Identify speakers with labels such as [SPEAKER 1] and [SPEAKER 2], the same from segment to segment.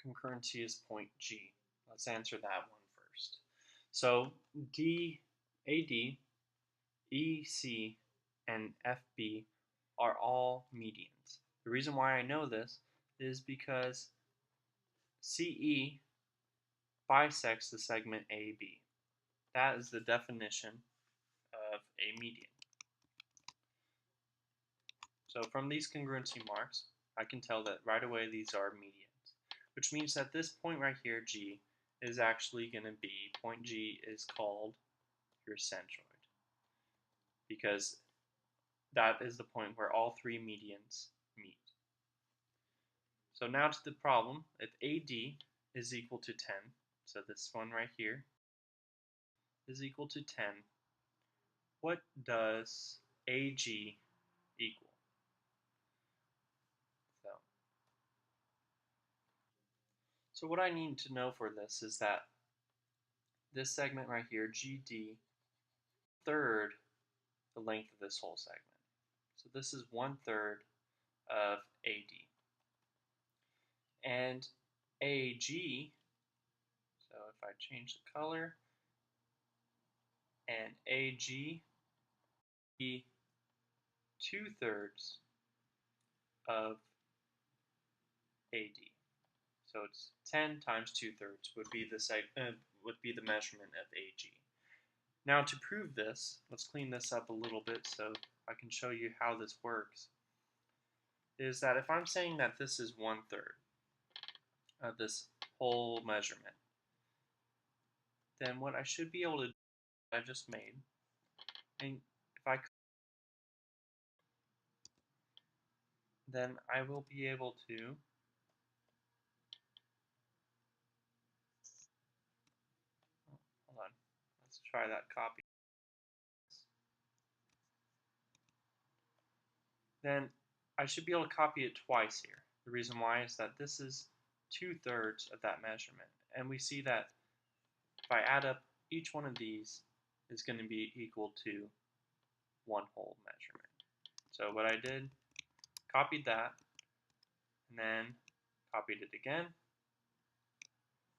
[SPEAKER 1] concurrency is point G? Let's answer that one first. So AD, EC, and FB are all medians. The reason why I know this is because CE bisects the segment AB. That is the definition of a median. So from these congruency marks, I can tell that right away these are medians, which means that this point right here, G, is actually going to be, point G is called your centroid, because that is the point where all three medians meet. So now to the problem. If AD is equal to 10, so this one right here is equal to 10, what does AG equal? So what I need to know for this is that this segment right here, GD, third the length of this whole segment. So this is 1/3 of AD. And AG, so if I change the color, and AG be 2/3 of AD. So it's 10 times 2/3 would be the measurement of AG. Now to prove this, let's clean this up a little bit so I can show you how this works. Is that if I'm saying that this is 1/3 of this whole measurement, then what I should be able to do, I just made, and if I then I will be able to hold on, let's try that copy. Then I should be able to copy it twice here. The reason why is that this is 2/3 of that measurement, and we see that if I add up each one of these is going to be equal to one whole measurement. So what I did, copied that, and then copied it again.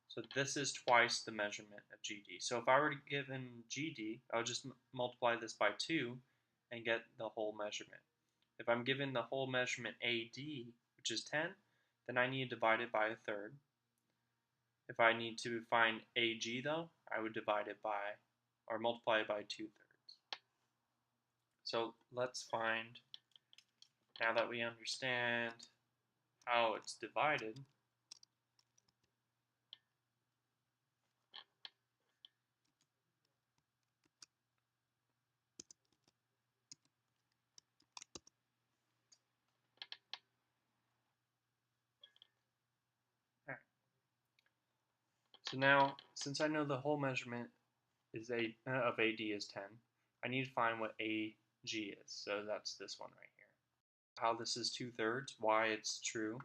[SPEAKER 1] So this is twice the measurement of GD. So if I were given GD, I would just multiply this by 2 and get the whole measurement. If I'm given the whole measurement AD, which is 10, then I need to divide it by 1/3. If I need to find AG though, I would divide it by, or multiply it by 2/3. So let's find, now that we understand how it's divided, so now, since I know the whole measurement is of AD is 10, I need to find what AG is. So that's this one right here. How this is 2/3, why it's true,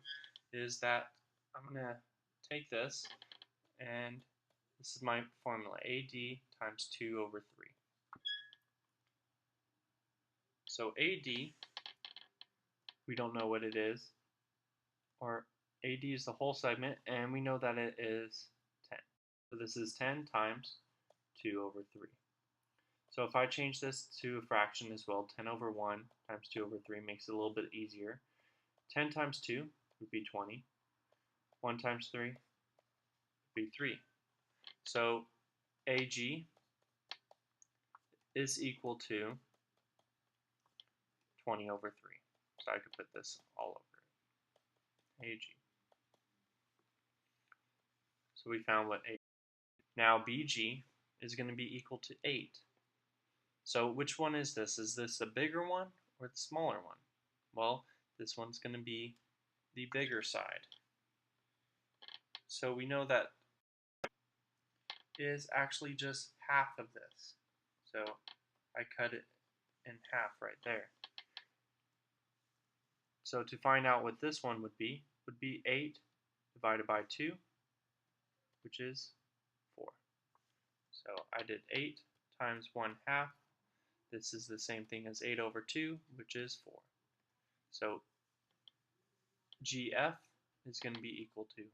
[SPEAKER 1] is that I'm going to take this, and this is my formula, AD times 2/3. So AD, we don't know what it is, or AD is the whole segment, and we know that it is 10. So this is 10 times 2/3. So if I change this to a fraction as well, 10/1 times 2/3 makes it a little bit easier. 10 times 2 would be 20. 1 times 3 would be 3. So AG is equal to 20/3. So I could put this all over it. AG. So we found what AG. Now BG is going to be equal to 8. So which one is this? Is this the bigger one or the smaller one? Well, this one's going to be the bigger side. So we know that is actually just half of this. So I cut it in half right there. So to find out what this one would be 8 divided by 2, which is 4. So I did 8 times 1/2. This is the same thing as 8/2, which is 4. So GF is going to be equal to